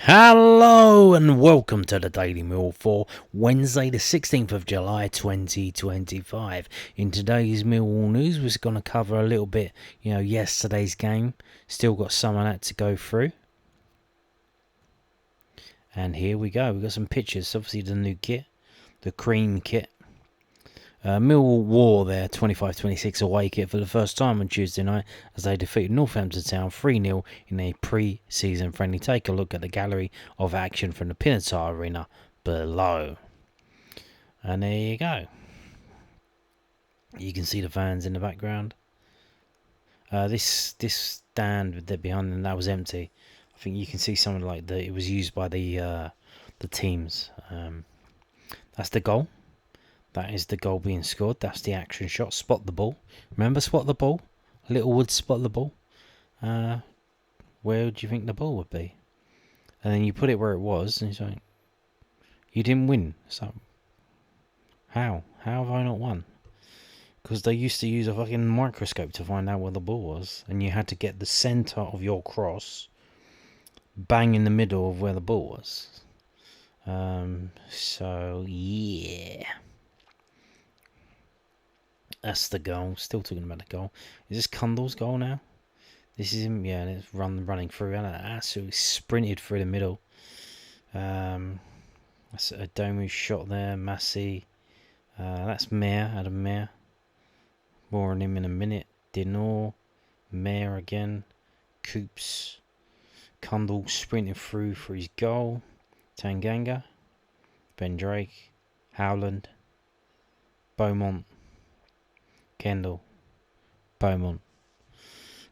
Hello and welcome to the Daily Millwall for Wednesday the 16th of July 2025. In today's Millwall news we're going to cover a little bit, yesterday's game. Still got some of that to go through. And here we go, we've got some pictures, obviously the new kit, the cream kit. Millwall wore their 25-26 away kit for the first time on Tuesday night as they defeated Northampton Town 3-0 in a pre-season friendly. Take a look at the gallery of action from the Pinatar Arena below. And there you go. You can see the fans in the background. This stand there behind them, that was empty. I think you can see something like that. It was used by the teams. That's the goal. That is the goal being scored. That's the action shot. Spot the ball. Remember, spot the ball? Littlewood spot the ball. Where would you think the ball would be? And then you put it where it was, and it's like, you didn't win. So, how? How have I not won? Because they used to use a fucking microscope to find out where the ball was, and you had to get the centre of your cross bang in the middle of where the ball was. So, yeah. That's the goal. Still talking about the goal. Is this Cundall's goal now? This is him. Yeah, and it's running through. And absolutely sprinted through the middle. That's a Domu shot there. Massey. That's Mayer. Adam Mayer. More on him in a minute. Dinor. Mayer again. Coops. Cundall sprinting through for his goal. Tanganga. Ben Drake. Howland. Beaumont. Kendall, Beaumont,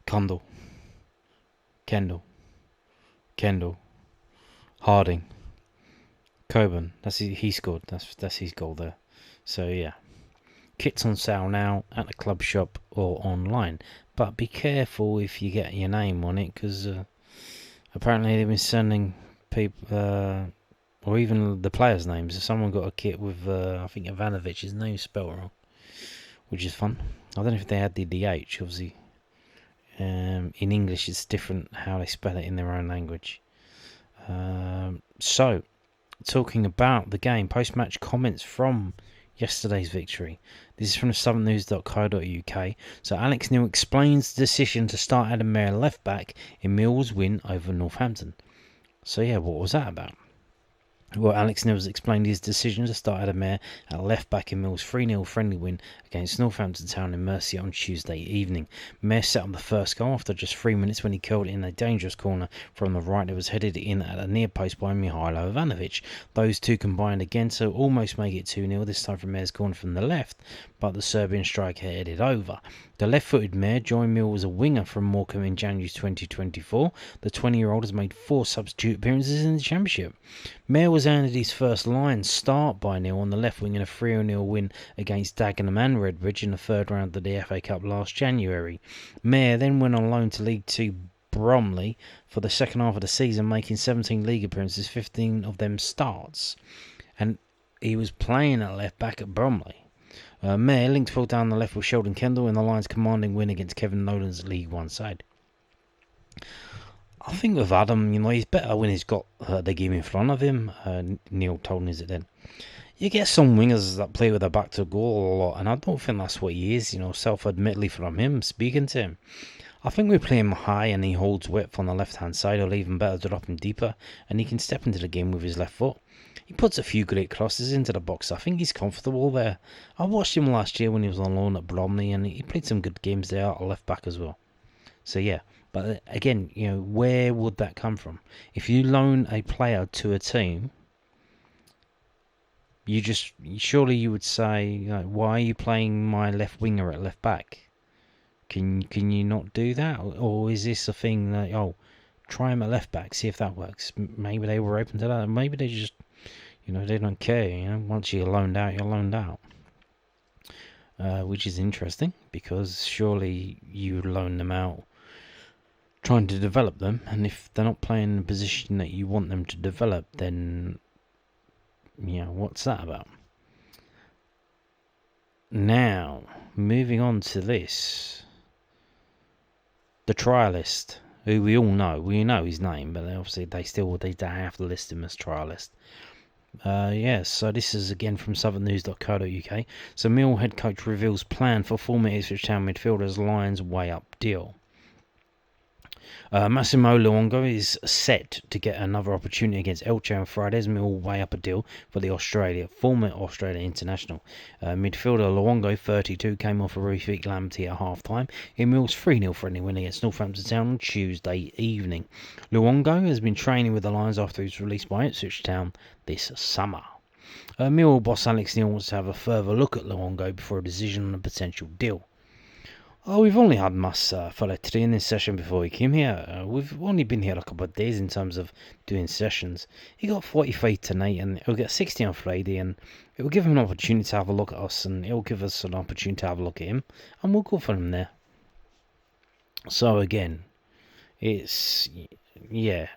Cundall, Kendall, Harding, Coburn. He scored. That's his goal there. So yeah, kits on sale now at the club shop or online. But be careful if you get your name on it, because apparently they've been sending people, or even the players' names. If someone got a kit with, I think Ivanovic's name spelled wrong, which is fun. I don't know if they had the DH, obviously. In English, it's different how they spell it in their own language. So, talking about the game, post-match comments from yesterday's victory. This is from southernnews.co.uk. So, Alex Neil explains the decision to start Adam Mayer left back in Millwall's win over Northampton. So, yeah, what was that about? Well, Alex Neil's explained his decision to start Adam Mayer at left back in Mill's 3-0 friendly win against Northampton Town in Mercia on Tuesday evening. Mayer set up the first goal after just 3 minutes when he curled it in a dangerous corner from the right that was headed in at a near post by Mihailo Ivanovic. Those two combined again to almost make it 2-0, this time from Mayer's corner from the left, but the Serbian striker headed over. The left-footed Mayer joined Mill as a winger from Morecambe in January 2024. The 20-year-old has made 4 substitute appearances in the Championship. Mayer was earned his first line start by Neil on the left wing in a 3-0 win against Dagenham and Redbridge in the third round of the FA Cup last January. Mayer then went on loan to League 2 Bromley for the second half of the season, making 17 league appearances, 15 of them starts. And he was playing at left back at Bromley. Mayer linked full down the left with Sheldon Kendall in the Lions' commanding win against Kevin Nolan's League 1 side. I think with Adam, he's better when he's got the game in front of him. Neil told us it then. You get some wingers that play with their back to goal a lot, and I don't think that's what he is, self-admittedly from him, speaking to him. I think we play him high and he holds width on the left-hand side, or even better, drop him deeper, and he can step into the game with his left foot. He puts a few great crosses into the box. I think he's comfortable there. I watched him last year when he was on loan at Bromley, and he played some good games there at left back as well. So yeah, but again, where would that come from? If you loan a player to a team, surely you would say, why are you playing my left winger at left back? Can you not do that? Or is this a thing that, try him at left back, see if that works? Maybe they were open to that. Maybe they just, they don't care. Once you're loaned out, you're loaned out. Which is interesting, because surely you loan them out trying to develop them, and if they're not playing in the position that you want them to develop, then what's that about? Now, moving on to this. The Trialist who we know his name, but obviously they have to list him as trialist. So this is again from southernnews.co.uk. So Mill head coach reveals plan for former Ipswich Town midfielders Lions way up deal. Massimo Luongo is set to get another opportunity against Elche on Friday as Mill weigh up a deal for the former Australia international. Midfielder Luongo, 32, came off a Rafik Lamptey at half-time in Mill's 3-0 friendly win against Northampton Town on Tuesday evening. Luongo has been training with the Lions after he was released by Ipswich Town this summer. Mill boss Alex Neil wants to have a further look at Luongo before a decision on a potential deal. We've only had Mass for a training session before he came here. We've only been here a couple of days in terms of doing sessions. He got 45 tonight and he'll get 60 on Friday, and it will give him an opportunity to have a look at us, and it'll give us an opportunity to have a look at him, and we'll go for him there. So again, it's, the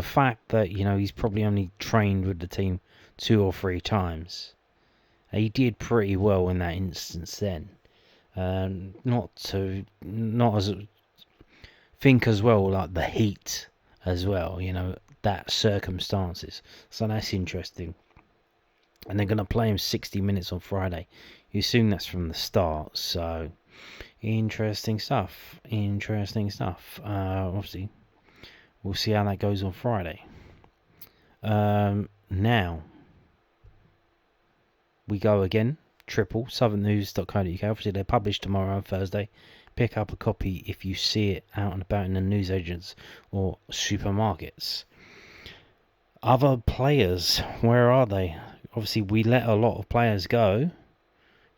fact that, he's probably only trained with the team 2 or 3 times. He did pretty well in that instance then. Not as think as well, like the heat as well, that circumstances. So that's interesting. And they're going to play him 60 minutes on Friday. You assume that's from the start. So interesting stuff. Obviously, we'll see how that goes on Friday. Now we go again. Triple southernnews.co.uk. Obviously, they're published tomorrow on Thursday. Pick up a copy if you see it out and about in the newsagents or supermarkets. Other players, where are they? Obviously, we let a lot of players go.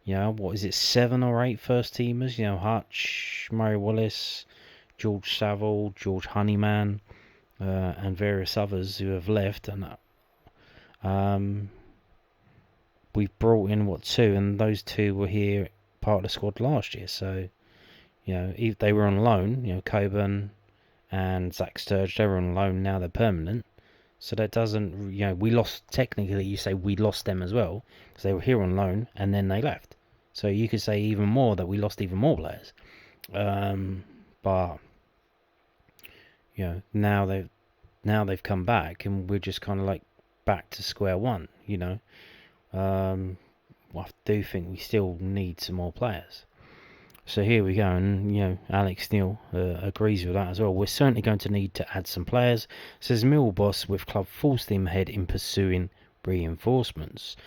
7 or 8 first teamers? Hutch, Murray Wallace, George Saville, George Honeyman, and various others who have left. And we've brought in 2, and those 2 were here part of the squad last year. So, if they were on loan, Coburn and Zach Sturge, they were on loan. Now they're permanent. So that doesn't, we lost, technically you say we lost them as well, because they were here on loan and then they left. So you could say even more that we lost even more players. But, now they've come back and we're just kind of like back to square one, I do think we still need some more players. So here we go, and Alex Neil agrees with that as well. We're certainly going to need to add some players, says Millwall boss, with club full steam ahead in pursuing reinforcements.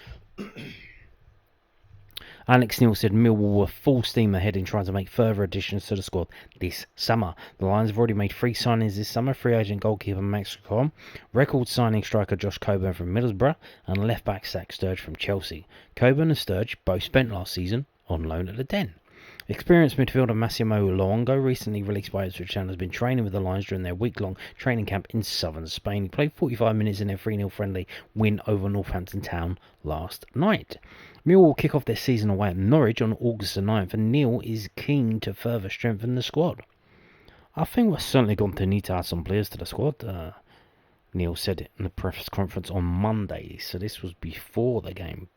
Alex Neil said Millwall were full steam ahead in trying to make further additions to the squad this summer. The Lions have already made 3 signings this summer: free agent goalkeeper Max Cohn, record signing striker Josh Coburn from Middlesbrough, and left back Zach Sturge from Chelsea. Coburn and Sturge both spent last season on loan at the Den. Experienced midfielder Massimo Luongo, recently released by Ipswich Town, has been training with the Lions during their week-long training camp in southern Spain. He played 45 minutes in their 3-0 friendly win over Northampton Town last night. Millwall will kick off their season away at Norwich on August the 9th, and Neil is keen to further strengthen the squad. I think we're certainly going to need to add some players to the squad, Neil said it in the press conference on Monday. So this was before the game.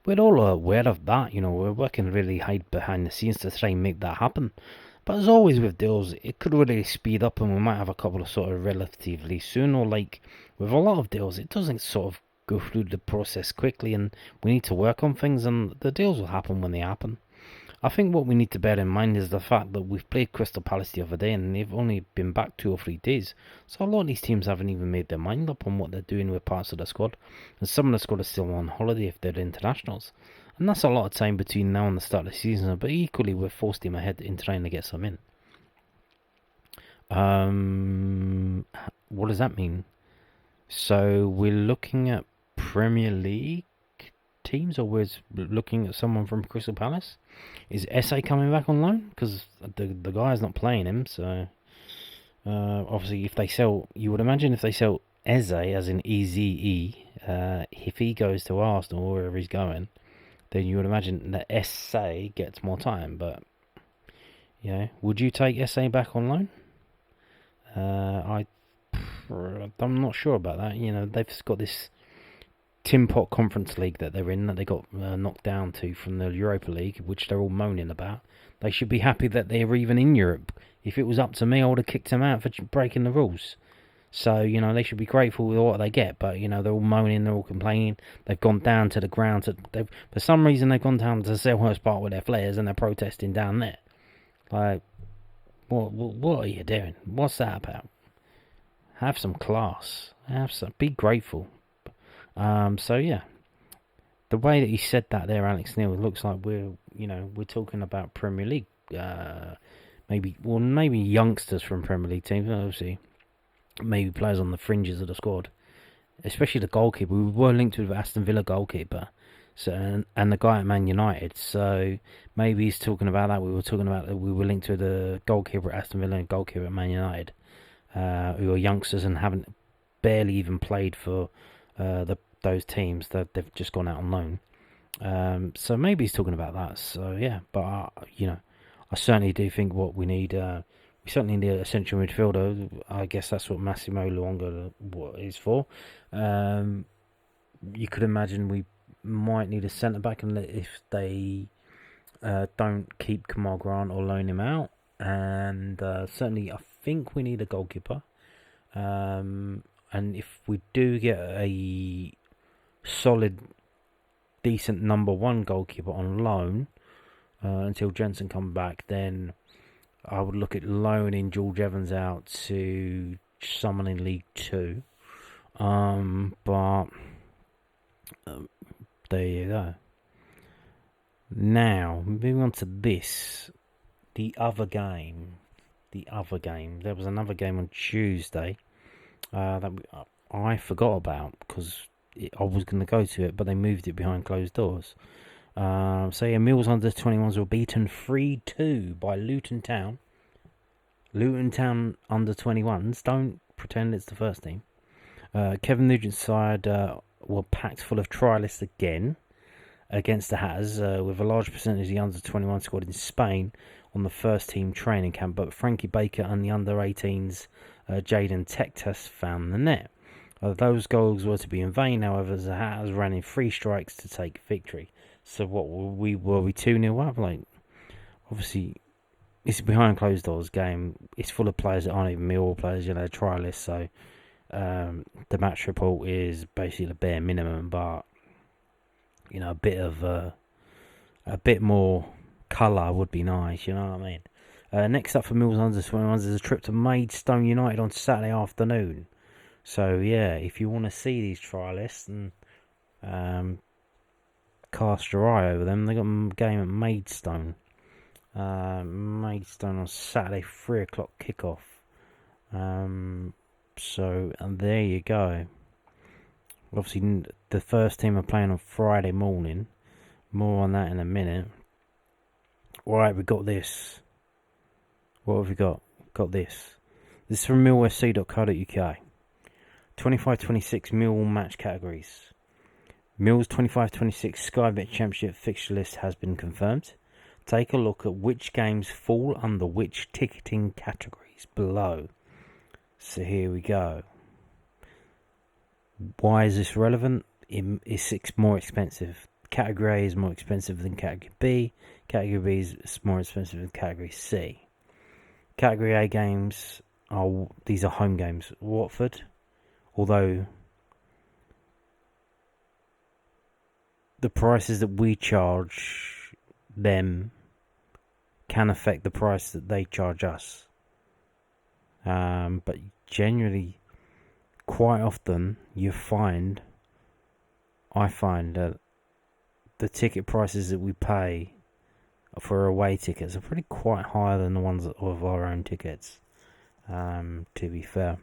We're all aware of that, we're working really hard behind the scenes to try and make that happen. But as always with deals, it could really speed up and we might have a couple of sort of relatively soon, or like with a lot of deals, it doesn't sort of go through the process quickly and we need to work on things, and the deals will happen when they happen. I think what we need to bear in mind is the fact that we've played Crystal Palace the other day and they've only been back 2 or 3 days. So a lot of these teams haven't even made their mind up on what they're doing with parts of the squad. And some of the squad are still on holiday if they're internationals. And that's a lot of time between now and the start of the season. But equally, we're full steam ahead in trying to get some in. What does that mean? So we're looking at Premier League teams, or we're looking at someone from Crystal Palace? Is SA coming back on loan? Because the guy's not playing him, so obviously if they sell, you would imagine if they sell Eze, as in EZE, if he goes to Arsenal or wherever he's going, then you would imagine that SA gets more time. But would you take SA back on loan? I'm not sure about that. They've got this Tin Pot Conference League that they're in, that they got knocked down to from the Europa League, which they're all moaning about. They should be happy that they're even in Europe. If it was up to me, I would have kicked them out for breaking the rules. So, they should be grateful with what they get. But, they're all moaning, they're all complaining. They've gone down to the ground. For some reason, they've gone down to Selhurst Park with their flares and they're protesting down there. Like, what are you doing? What's that about? Have some class. Be grateful. So, yeah. The way that he said that there, Alex Neil, it looks like we're talking about Premier League. Maybe youngsters from Premier League teams, obviously. Maybe players on the fringes of the squad, especially the goalkeeper. We were linked with Aston Villa goalkeeper, and the guy at Man United. So maybe he's talking about that. We were talking about that we were linked with the goalkeeper at Aston Villa and goalkeeper at Man United, who are youngsters and haven't barely even played for those teams. That they've just gone out on loan. So maybe he's talking about that. So yeah, but I certainly do think what we need. We certainly need a central midfielder. I guess that's what Massimo Luongo is for. You could imagine we might need a centre back, and if they don't keep Kamal Grant or loan him out, and certainly I think we need a goalkeeper. And if we do get a solid, decent number one goalkeeper on loan until Jensen comes back, then I would look at loaning George Evans out to someone in League 2. But there you go. Now, moving on to this. The other game. There was another game on Tuesday that I forgot about because I was going to go to it, but they moved it behind closed doors. Millwall under 21s were beaten 3-2 by Luton Town. Luton Town under 21s. Don't pretend it's the first team. Kevin Nugent's side were packed full of trialists again against the Hatters, with a large percentage of the under 21 squad in Spain on the first team training camp. But Frankie Baker and the under 18s, Jaden Tektas, found the net. Those goals were to be in vain, however, as the Hatters ran in 3 strikes to take victory. So what were we 2-0 up? Like, obviously, it's a behind closed doors game. It's full of players that aren't even Millwall players, trialists. So the match report is basically the bare minimum, but a bit more colour would be nice. You know what I mean? Next up for Millwall under 21s is a trip to Maidstone United on Saturday afternoon. So yeah, if you want to see these trialists and cast your eye over them, they got a game at Maidstone. Maidstone on Saturday, 3 o'clock kickoff. And there you go. Obviously, the first team are playing on Friday morning. More on that in a minute. Alright, we got this. What have we got? Got this. This is from millfc.co.uk. 25-26 Millwall match categories. Mill's 25-26 Sky Bet Championship fixture list has been confirmed. Take a look at which games fall under which ticketing categories below. So here we go. Why is this relevant? It's more expensive. Category A is more expensive than Category B. Category B is more expensive than Category C. Category A games these are home games. Watford, although the prices that we charge them can affect the price that they charge us. But generally, quite often, I find that the ticket prices that we pay for away tickets are pretty quite higher than the ones of our own tickets, to be fair.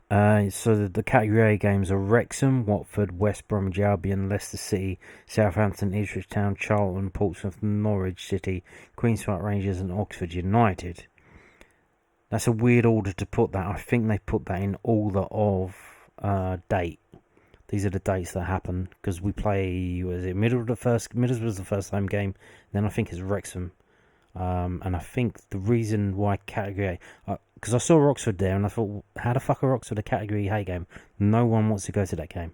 So the Category A games are Wrexham, Watford, West Bromwich Albion, Leicester City, Southampton, Ipswich Town, Charlton, Portsmouth, Norwich City, Queen's Park Rangers and Oxford United. That's a weird order to put that. I think they put that in order of date. These are the dates that happen because we play. Was it Middlesbrough was the first home game. Then I think it's Wrexham, and I think the reason why Category A, because I saw Oxford there and I thought, how the fuck are Oxford a Category A game? No one wants to go to that game,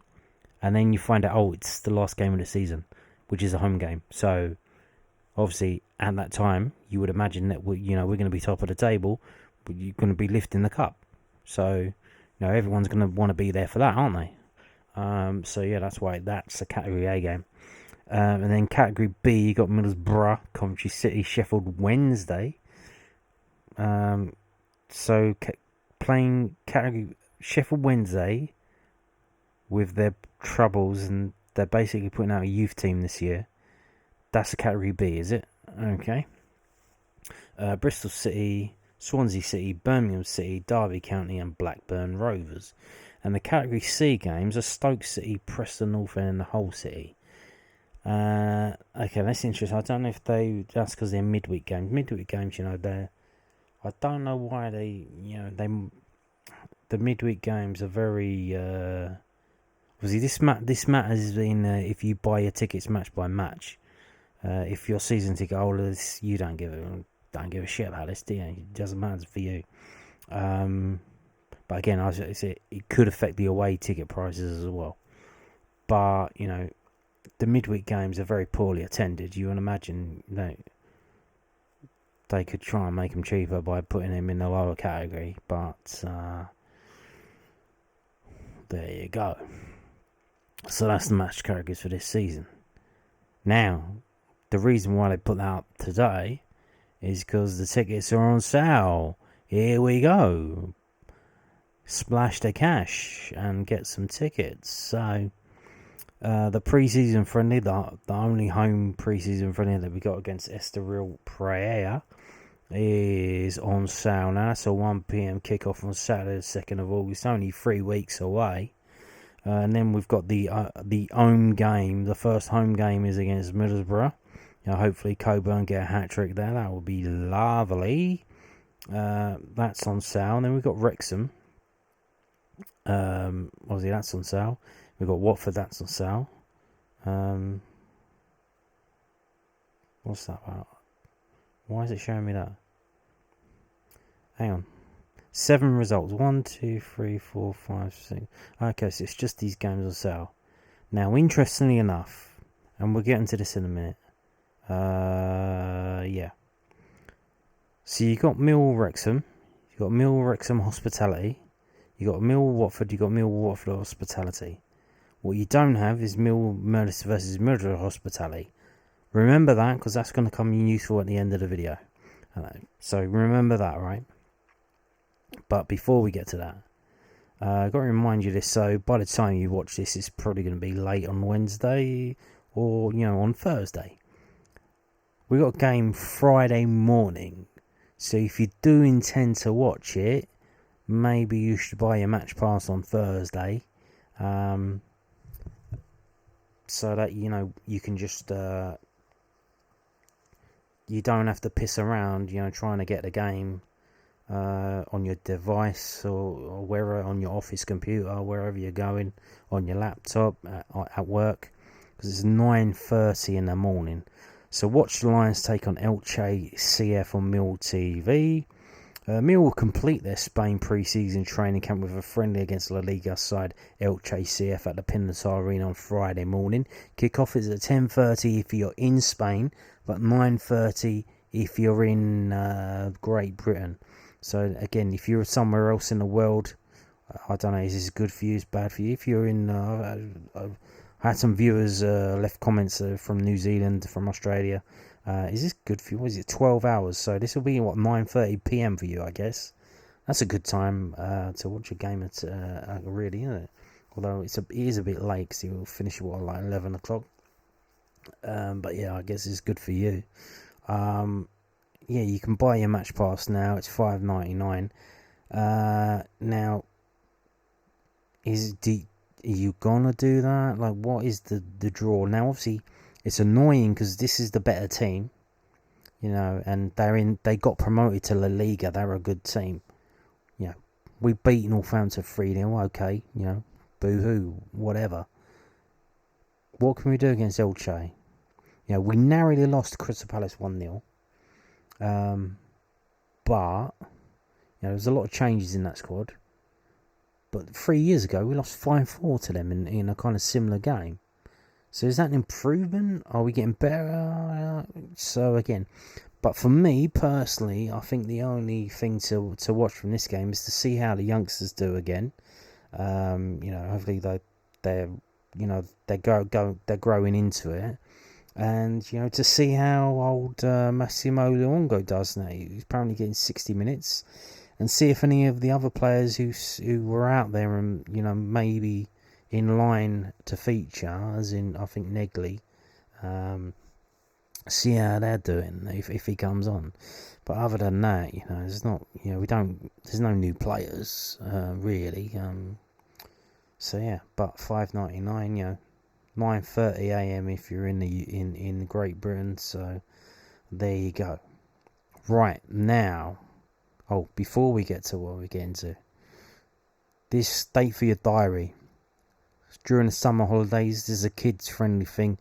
and then you find out, it's the last game of the season, which is a home game. So Obviously, at that time, you would imagine that we're going to be top of the table, but you're going to be lifting the cup. So, everyone's going to want to be there for that, aren't they? So yeah, that's why that's a Category A game. And then Category B, you got Middlesbrough, Coventry City, Sheffield Wednesday. So playing Category Sheffield Wednesday with their troubles, and they're basically putting out a youth team this year. That's a Category B, is it? Okay. Bristol City, Swansea City, Birmingham City, Derby County, and Blackburn Rovers. And the Category C games are Stoke City, Preston North End, and the Hull City. Okay, that's interesting. I don't know if that's because they're midweek games. Midweek games, I don't know why the midweek games are very. Obviously, this matters in if you buy your tickets match by match. If you're season ticket holders, you don't give a shit about this, do you? It doesn't matter for you. But again, it could affect the away ticket prices as well. But the midweek games are very poorly attended. You would imagine they could try and make them cheaper by putting them in the lower category. But there you go. So that's the match categories for this season. Now, the reason why they put that up today is because the tickets are on sale. Here we go. Splash the cash and get some tickets. So, the pre-season friendly, the only home pre-season friendly that we got against Estoril Praia, is on sale now. That's a 1 p.m. kickoff on Saturday, the 2nd of August. Only 3 weeks away. And then we've got the home game. The first home game is against Middlesbrough. Hopefully Coburn get a hat-trick there. That would be lovely. That's on sale. And then we've got Wrexham. Obviously that's on sale. We've got Watford, that's on sale. What's that about? Why is it showing me that? Hang on. 7 results. 1, 2, 3, 4, 5, 6. Okay, so it's just these games on sale. Now, interestingly enough, and we'll get into this in a minute. Yeah. So you got Millwall Wrexham. You got Millwall Wrexham Hospitality. You got Millwall Watford. You got Millwall Watford Hospitality. What you don't have is Millwall versus Middlesbrough Hospitality. Remember that, because that's going to come in useful at the end of the video. So remember that, right? But before we get to that, I've got to remind you this. So by the time you watch this, it's probably going to be late on Wednesday or on Thursday. We got a game Friday morning. So if you do intend to watch it, maybe you should buy your match pass on Thursday. So that you can just you don't have to piss around trying to get the game on your device or wherever, on your office computer, wherever you're going, on your laptop, at work, because it's 9:30 in the morning. So watch the Lions take on Elche CF on Mill TV. Mill will complete their Spain pre-season training camp with a friendly against La Liga side Elche CF at the Pinatar Arena on Friday morning. Kickoff is at 10:30 if you're in Spain, but 9:30 if you're in Great Britain. So again, if you're somewhere else in the world, I don't know, is this good for you, is bad for you? If you're in, I've had some viewers left comments from New Zealand, from Australia. Is this good for you? What is it, 12 hours? So this will be, 9:30 p.m. for you, I guess. That's a good time to watch a game at, really, isn't it? Although it is a bit late, because you'll finish at, like 11 o'clock. But yeah, I guess it's good for you. Yeah, you can buy your match pass now. It's $5.99. Now, are you gonna do that? Like, what is the draw? Now, obviously, it's annoying because this is the better team, and they got promoted to La Liga. They're a good team. We beat Northampton 3-0. Okay, boo-hoo, whatever. What can we do against Elche? We narrowly lost to Crystal Palace 1-0. But there's a lot of changes in that squad. But 3 years ago, we lost 5-4 to them in a kind of similar game. So is that an improvement? Are we getting better? So again, but for me personally, I think the only thing to watch from this game is to see how the youngsters do again. Hopefully they're they're growing into it, and to see how old Massimo Luongo does now. He's apparently getting 60 minutes, and see if any of the other players who were out there and maybe in line to feature, as in I think Negley, see how they're doing if he comes on. But other than that, there's not, there's no new players really. So yeah, but $5.99, 9:30 a.m. if you're in Great Britain. So there you go. Right now, before we get to what we get into, this date for your diary. During the summer holidays, this is a kids-friendly thing.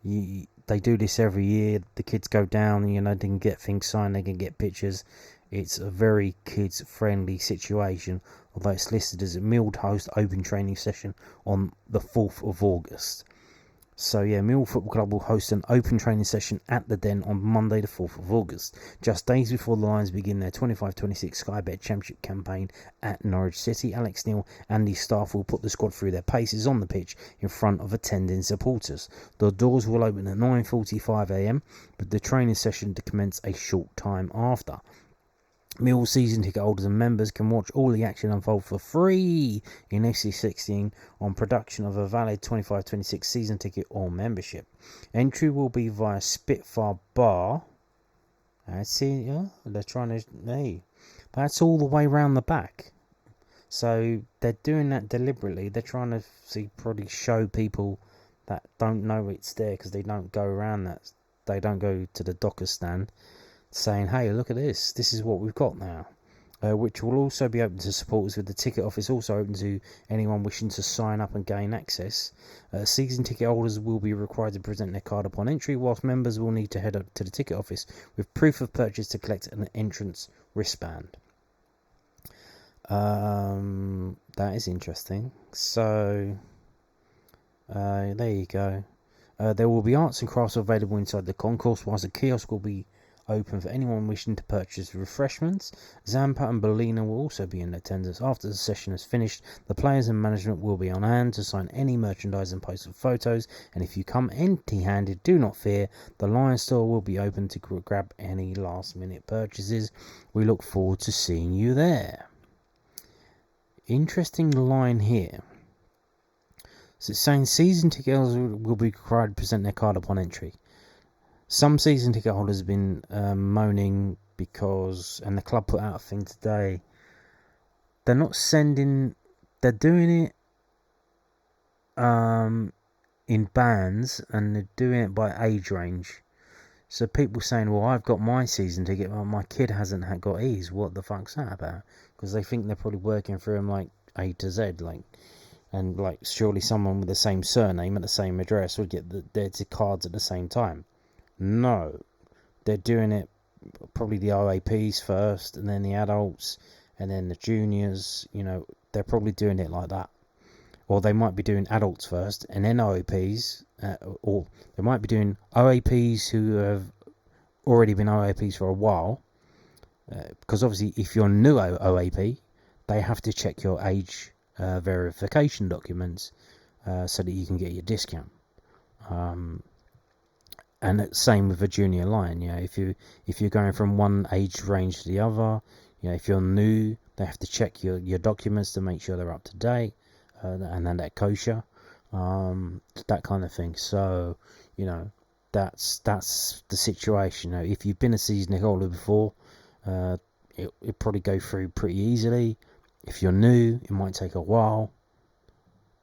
They do this every year. The kids go down, they can get things signed, they can get pictures. It's a very kids-friendly situation, although it's listed as a Millwall host open training session on the 4th of August. So yeah, Millwall Football Club will host an open training session at the Den on Monday the 4th of August, just days before the Lions begin their 25-26 Sky Bet Championship campaign at Norwich City. Alex Neil and his staff will put the squad through their paces on the pitch in front of attending supporters. The doors will open at 9:45 a.m, with the training session to commence a short time after. Millwall season ticket holders and members can watch all the action unfold for free in SC16 on production of a valid 25-26 season ticket or membership. Entry will be via Spitfire Bar. They're trying to... Hey, that's all the way round the back. So they're doing that deliberately. They're trying to probably show people that don't know it's there, because they don't go around that. They don't go to the Docker stand saying, hey, look at this is what we've got now, which will also be open to supporters, with the ticket office also open to anyone wishing to sign up and gain access. Season ticket holders will be required to present their card upon entry, whilst members will need to head up to the ticket office with proof of purchase to collect an entrance wristband. That is interesting. So there you go. There will be arts and crafts available inside the concourse, whilst a kiosk will be open for anyone wishing to purchase refreshments. Zampa and Bellina will also be in attendance. After the session is finished, the players and management will be on hand to sign any merchandise and post photos, and if you come empty-handed, do not fear, the Lion store will be open to grab any last-minute purchases. We look forward to seeing you there. Interesting line here. So it's saying season ticket holders will be required to present their card upon entry. Some season ticket holders have been moaning because, and the club put out a thing today, they're doing it in bands, and they're doing it by age range. So people saying, well, I've got my season ticket, but my kid hasn't got his. What the fuck's that about? Because they think they're probably working through them like A to Z, and surely someone with the same surname at the same address would get their cards at the same time. No, they're doing it probably the OAPs first, and then the adults, and then the juniors. They're probably doing it like that. Or they might be doing adults first, and then OAPs, or they might be doing OAPs who have already been OAPs for a while. Because obviously, if you're new OAP, they have to check your age verification documents so that you can get your discount. And it's same with a junior Lion. If you're going from one age range to the other, if you're new, they have to check your documents to make sure they're up to date, and then they're kosher, that kind of thing. So that's the situation. If you've been a season holder before, it'll probably go through pretty easily. If you're new, it might take a while,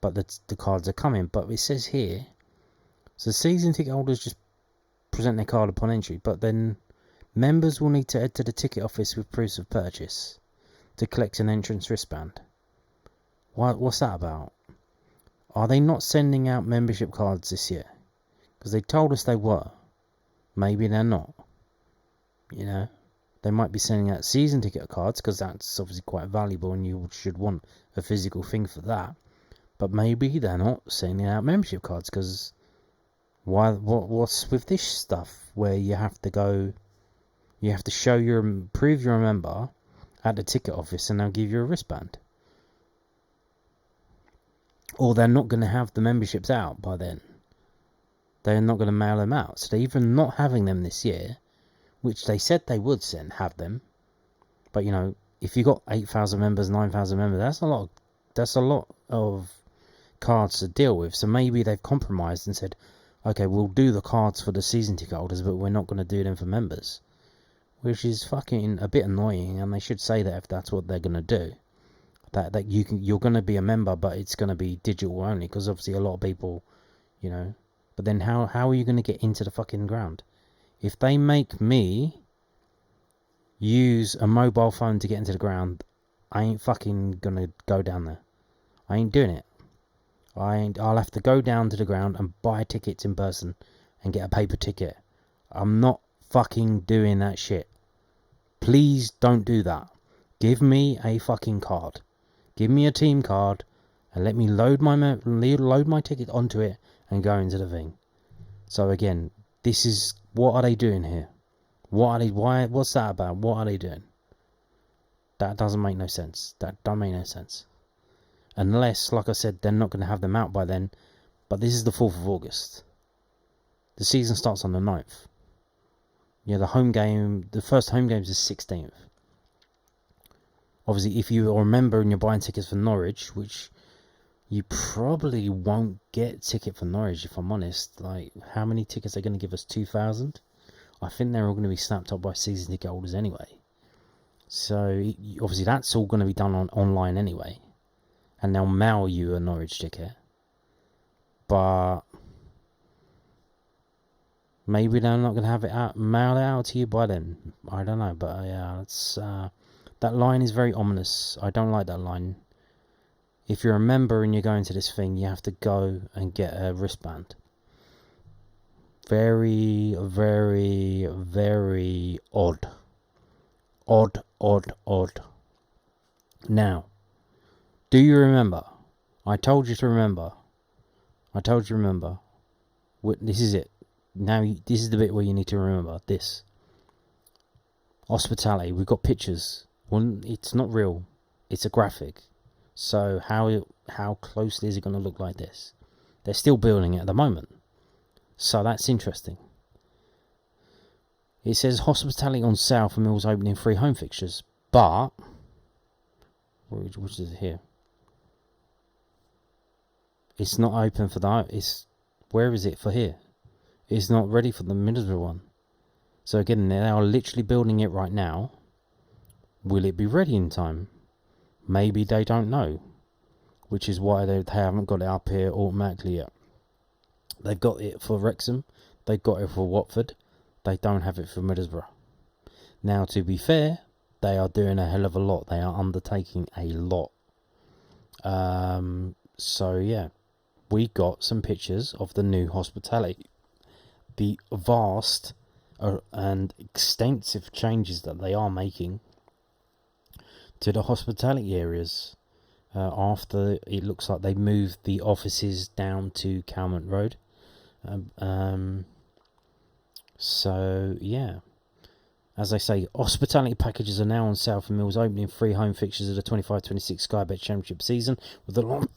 but the cards are coming. But it says here, so season ticket holders just present their card upon entry, but then members will need to head to the ticket office with proofs of purchase to collect an entrance wristband. What's that about? Are they not sending out membership cards this year? Because they told us they were. Maybe they're not. They might be sending out season ticket cards, because that's obviously quite valuable and you should want a physical thing for that. But maybe they're not sending out membership cards, because What's with this stuff where you have to go, you have to prove you're a member at the ticket office and they'll give you a wristband? Or they're not going to have the memberships out by then. They're not going to mail them out. So they're even not having them this year, which they said they would have them. But, if you got 8,000 members, 9,000 members, that's a lot of cards to deal with. So maybe they've compromised and said, okay, we'll do the cards for the season ticket holders, but we're not going to do them for members. Which is fucking a bit annoying, and they should say that if that's what they're going to do. That you're going to be a member, but it's going to be digital only, because obviously a lot of people, But then how are you going to get into the fucking ground? If they make me use a mobile phone to get into the ground, I ain't fucking going to go down there. I ain't doing it. I'll have to go down to the ground and buy tickets in person and get a paper ticket. I'm not fucking doing that shit. Please don't do that. Give me a fucking card. Give me a team card and let me load my ticket onto it and go into the thing. So again, what are they doing here? What's that about? What are they doing? That doesn't make no sense. That don't make no sense. Unless, like I said, they're not going to have them out by then. But this is the 4th of August. The season starts on the 9th. The first home game is the 16th. Obviously, if you remember and you're buying tickets for Norwich, which you probably won't get a ticket for Norwich, if I'm honest. Like, how many tickets are they going to give us? 2,000? I think they're all going to be snapped up by season ticket holders anyway. So, obviously, that's all going to be done online anyway. And they'll mail you a Norwich ticket. But maybe they're not going to have it mailed out to you by then. I don't know. But yeah, that line is very ominous. I don't like that line. If you're a member and you're going to this thing, you have to go and get a wristband. Very, very, very odd. Odd. Now, do you remember? I told you to remember. This is it. Now, this is the bit where you need to remember this. Hospitality. We've got pictures. Well, it's not real. It's a graphic. So how closely is it going to look like this? They're still building it at the moment. So that's interesting. It says hospitality on sale for Millwall's opening 3 home fixtures. But, which is it here? It's not open for that. Where is it for here? It's not ready for the Middlesbrough one. So again, they are literally building it right now. Will it be ready in time? Maybe they don't know, which is why they haven't got it up here automatically yet. They've got it for Wrexham, they've got it for Watford, they don't have it for Middlesbrough. Now, to be fair, they are doing a hell of a lot. They are undertaking a lot. So yeah, we got some pictures of the new hospitality. The vast and extensive changes that they are making to the hospitality areas after it looks like they moved the offices down to Calmont Road. So yeah, as I say, hospitality packages are now on sale for Mill's opening 3 home fixtures of the 25-26 Sky Bet Championship season, with the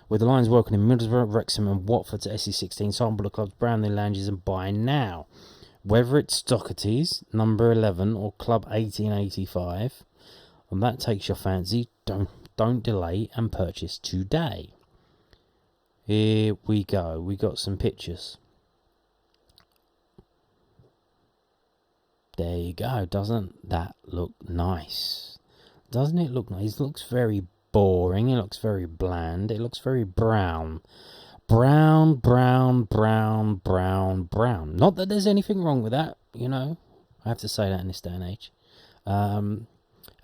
with the Lions welcoming Middlesbrough, Wrexham and Watford to SE16. Sample the club's brand new lounges and buy now. Whether it's Doherty's, number 11, or Club 1885, and that takes your fancy, don't delay and purchase today. Here we go. We got some pictures. There you go. Doesn't that look nice? Doesn't it look nice? It looks very boring. It looks very bland. It looks very brown. Brown. Not that there's anything wrong with that, I have to say that in this day and age. And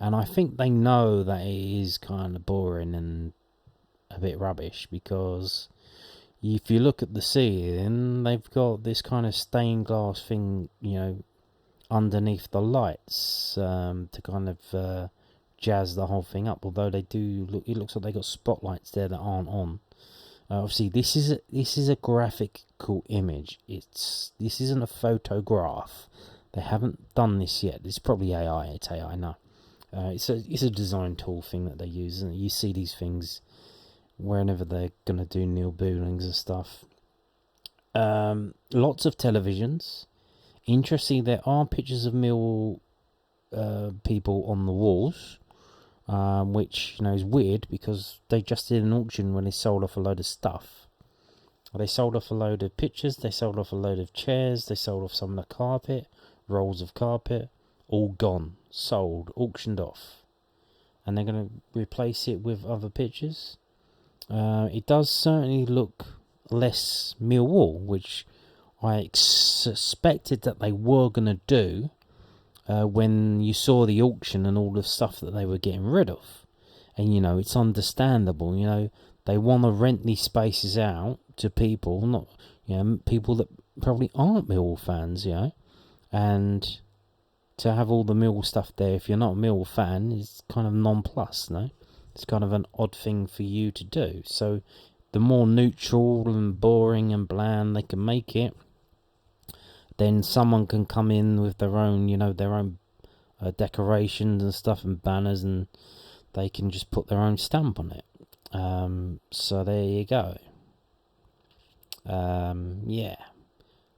I think they know that it is kind of boring and a bit rubbish, because if you look at the ceiling, they've got this kind of stained glass thing, underneath the lights to kind of jazz the whole thing up. Although it looks like they got spotlights there that aren't on. Obviously, this is a graphical image. This isn't a photograph. They haven't done this yet. It's probably AI. It's AI now. It's a design tool thing that they use, and you see these things whenever they're gonna do new buildings and stuff. Lots of televisions. Interesting, there are pictures of Millwall people on the walls, which is weird because they just did an auction when they sold off a load of stuff. They sold off a load of pictures, they sold off a load of chairs, they sold off some of the carpet, rolls of carpet, all gone, sold, auctioned off. And they're going to replace it with other pictures. It does certainly look less Millwall, which I suspected that they were going to do when you saw the auction and all the stuff that they were getting rid of. And, it's understandable, they want to rent these spaces out to people, not, people that probably aren't Millwall fans, and to have all the Millwall stuff there, if you're not a Millwall fan, is kind of non-plus, no? It's kind of an odd thing for you to do. So the more neutral and boring and bland they can make it, then someone can come in with their own, decorations and stuff and banners, and they can just put their own stamp on it. So there you go. Yeah,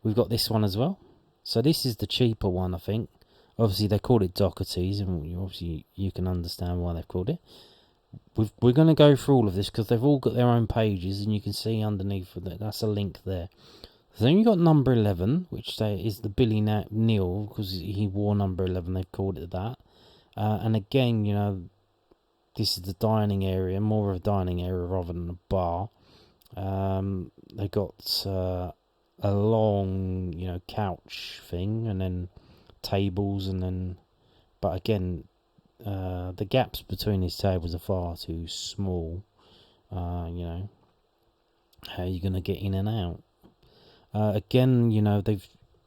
we've got this one as well. So this is the cheaper one, I think. Obviously they called it Doherty's, and obviously you can understand why they've called it. We're going to go through all of this because they've all got their own pages, and you can see underneath that. That's a link there. So then you got number 11, which is the Billy Neal, because he wore number 11. They've called it that. And again, this is the dining area, more of a dining area rather than a bar. They got a long, couch thing, and then tables, and then, but again, the gaps between these tables are far too small. How are you going to get in and out? Again,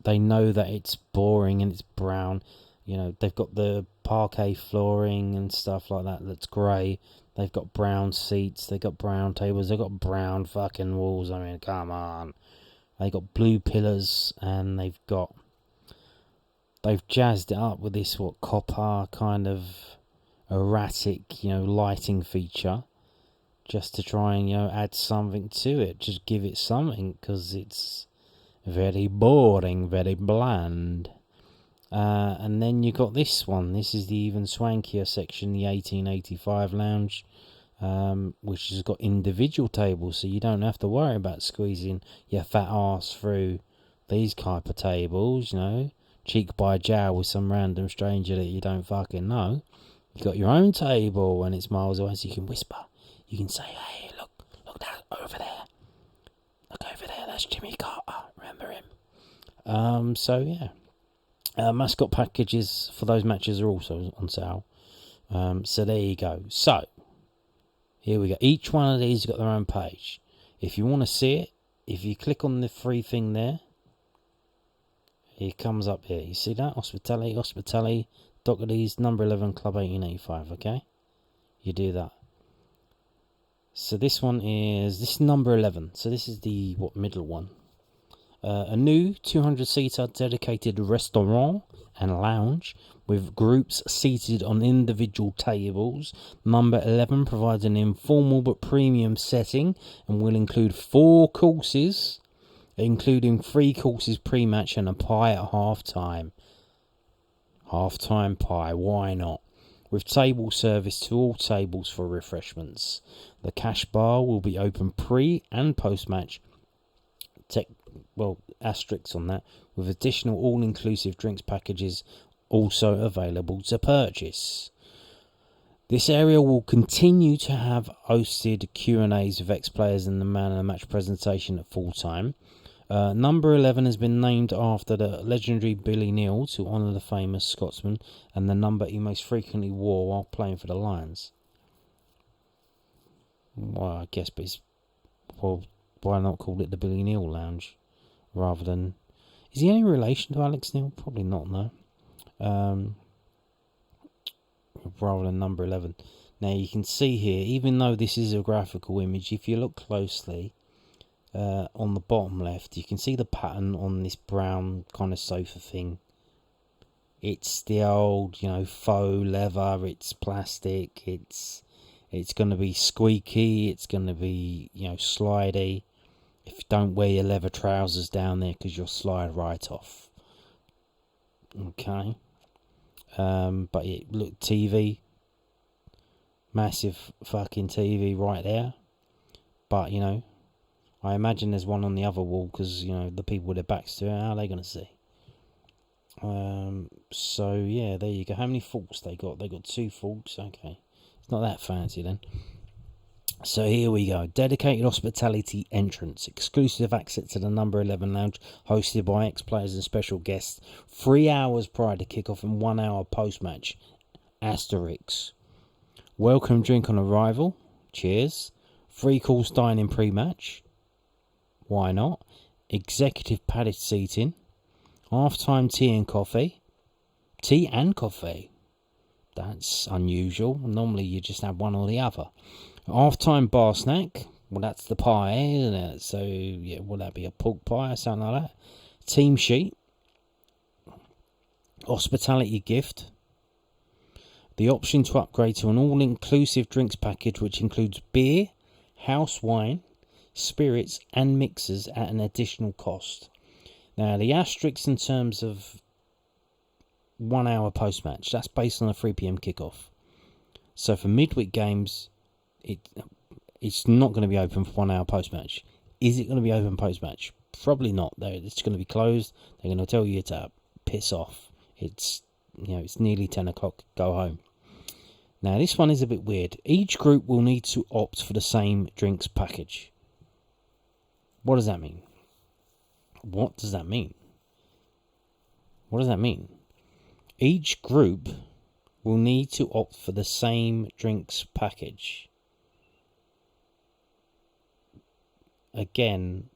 they know that it's boring and it's brown. They've got the parquet flooring and stuff like that that's grey. They've got brown seats. They've got brown tables. They've got brown fucking walls. I mean, come on. They got blue pillars, and they've jazzed it up with this copper kind of erratic, lighting feature, just to try and add something to it, just give it something, because it's very boring, very bland. And then you got this one. This is the even swankier section, the 1885 lounge, which has got individual tables, so you don't have to worry about squeezing your fat ass through these type of tables, cheek by jowl with some random stranger that you don't fucking know. You got your own table, and it's miles away, so you can whisper. You can say, "Hey, look that over there. Look over there. That's Jimmy Carter. Remember him?" So yeah. Mascot packages for those matches are also on sale. So there you go. So here we go. Each one of these has got their own page. If you want to see it, if you click on the free thing there, it comes up here. You see that? Hospitality, Doherty's, number 11, Club 1885, okay? You do that. So this is number 11. So this is the, middle one. A new 200-seater dedicated restaurant and lounge with groups seated on individual tables. Number 11 provides an informal but premium setting and will include 4 courses, including 3 courses pre-match and a pie at half-time. Half-time pie, why not? With table service to all tables for refreshments. The cash bar will be open pre- and post-match. Asterisks on that, with additional all-inclusive drinks packages also available to purchase. This area will continue to have hosted Q&As with ex-players and the man of the match presentation at full time. Number 11 has been named after the legendary Billy Neal to honour the famous Scotsman and the number he most frequently wore while playing for the Lions. Well, I guess, but why not call it the Billy Neal Lounge rather than... Is he any relation to Alex Neil? Probably not, no. Rather than number 11. Now you can see here, even though this is a graphical image, if you look closely on the bottom left, you can see the pattern on this brown kind of sofa thing. It's the old, faux leather. It's plastic. It's going to be squeaky. It's going to be, slidey. If you don't wear your leather trousers down there, because you'll slide right off. Okay. But yeah, look, TV. Massive fucking TV right there. But, I imagine there's one on the other wall, because, the people with their backs to it, how are they going to see? So yeah, there you go. How many forks they got? They got 2 forks. Okay, it's not that fancy then. So here we go. Dedicated hospitality entrance, exclusive access to the number 11 lounge, hosted by ex-players and special guests. 3 hours prior to kickoff and 1 hour post-match. Asterix. Welcome drink on arrival. Cheers. 3-course dining pre-match. Why not? Executive padded seating. Half-time tea and coffee. Tea and coffee. That's unusual. Normally you just have one or the other. Half-time bar snack. Well, that's the pie, isn't it? So, yeah, will that be a pork pie or something like that? Team sheet. Hospitality gift. The option to upgrade to an all-inclusive drinks package, which includes beer, house wine, spirits, and mixers at an additional cost. Now, the asterisk in terms of 1 hour post-match, that's based on a 3 p.m. kickoff. So for midweek games, it's not going to be open for 1 hour post-match. Is it going to be open post-match? Probably not. It's going to be closed. They're going to tell you to piss off. It's nearly 10 o'clock. Go home. Now, this one is a bit weird. Each group will need to opt for the same drinks package. What does that mean? What does that mean? What does that mean? Each group will need to opt for the same drinks package. Again,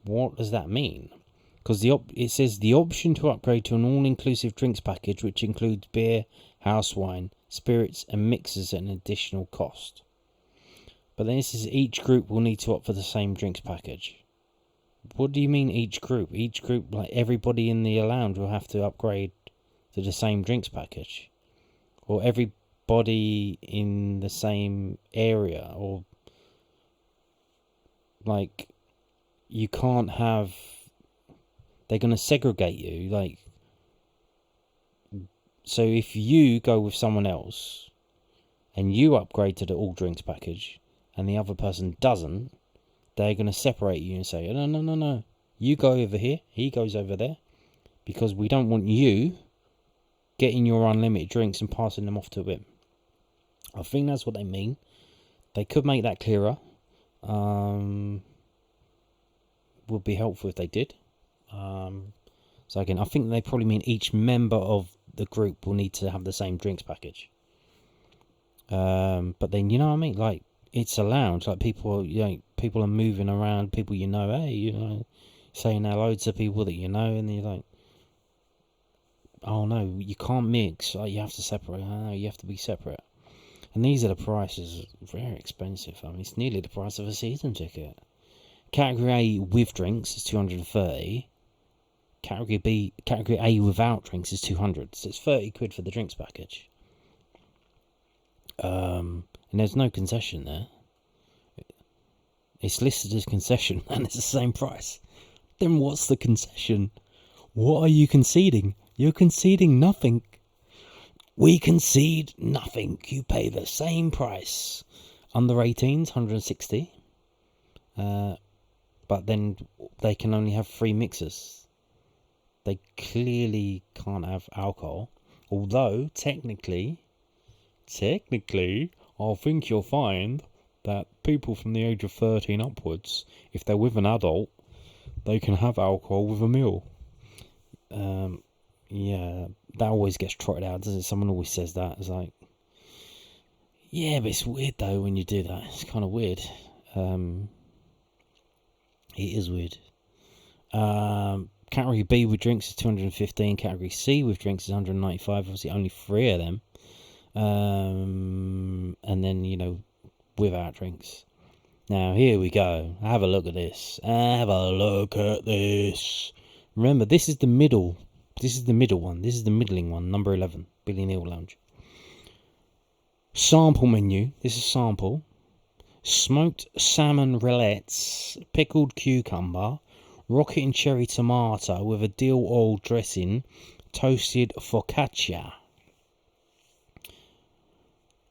what does that mean? Because it says the option to upgrade to an all-inclusive drinks package, which includes beer, house wine, spirits, and mixers at an additional cost. But then it says each group will need to opt for the same drinks package. What do you mean each group? Each group, like everybody in the lounge, will have to upgrade to the same drinks package? Or everybody in the same area? Or, like, you can't have... They're going to segregate you, like... So if you go with someone else, and you upgrade to the all drinks package, and the other person doesn't, they're going to separate you and say, no. You go over here, he goes over there, because we don't want you getting your unlimited drinks and passing them off to him. I think that's what they mean. They could make that clearer. Would be helpful if they did. So again, I think they probably mean each member of the group will need to have the same drinks package. But then, you know what I mean? Like, it's a lounge. Like, people are moving around. People saying hello to people that you know, and you're like, oh no, you can't mix. Like, you have to separate. Oh, you have to be separate. And these are the prices. Very expensive. I mean, it's nearly the price of a season ticket. Category A with drinks is 230. Category A without drinks is 200. So it's 30 quid for the drinks package. And there's no concession there. It's listed as concession and it's the same price. Then what's the concession? What are you conceding? You're conceding nothing. We concede nothing. You pay the same price. Under 18s, 160. But then they can only have 3 mixers. They clearly can't have alcohol. Although, technically, I think you'll find that people from the age of 13 upwards, if they're with an adult, they can have alcohol with a meal. Yeah, that always gets trotted out, doesn't it? Someone always says that. It's like, yeah, but it's weird though when you do that. It's kind of weird. It is weird. Category B with drinks is 215. Category C with drinks is 195. Obviously, only 3 of them. And then, without drinks. Now, here we go. Have a look at this. Have a look at this. Remember, this is the middle. This is the middle one. This is the middling one, number 11, Billy Neal Lounge. Sample menu. This is sample. Smoked salmon rillettes, pickled cucumber, rocket and cherry tomato with a dill oil dressing, toasted focaccia.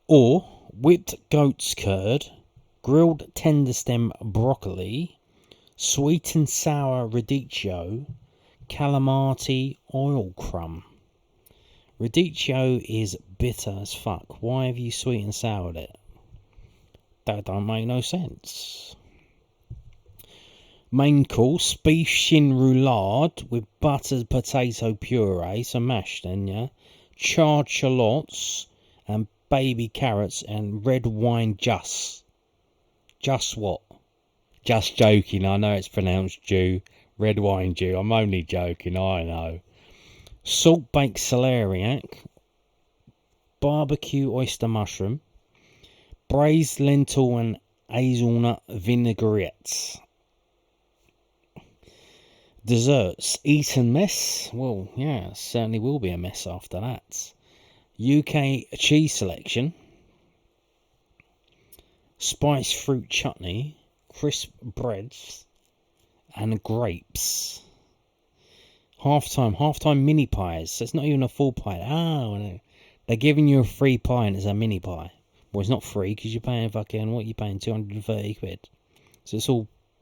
Or whipped goat's curd, grilled tender stem broccoli, sweet and sour radicchio, calamari oil crumb. Radicchio is bitter as fuck. Why have you sweet and soured it? That don't make no sense. Main course, beef shin roulade with buttered potato puree, so mashed then, yeah. Charred shallots and baby carrots and red wine just. Just what? Just joking, I know it's pronounced Jew. Red wine Jew, I'm only joking, I know. Salt baked celeriac, barbecue oyster mushroom, braised lentil and hazelnut vinaigrettes. Desserts, Eton mess. Well, yeah, certainly will be a mess after that. UK cheese selection, spiced fruit chutney, crisp breads, and grapes. Half-time mini pies. So it's not even a full pie. Oh, no. They're giving you a free pie and it's a mini pie. Well, it's not free because you're paying fucking, what are you paying, 230 quid. So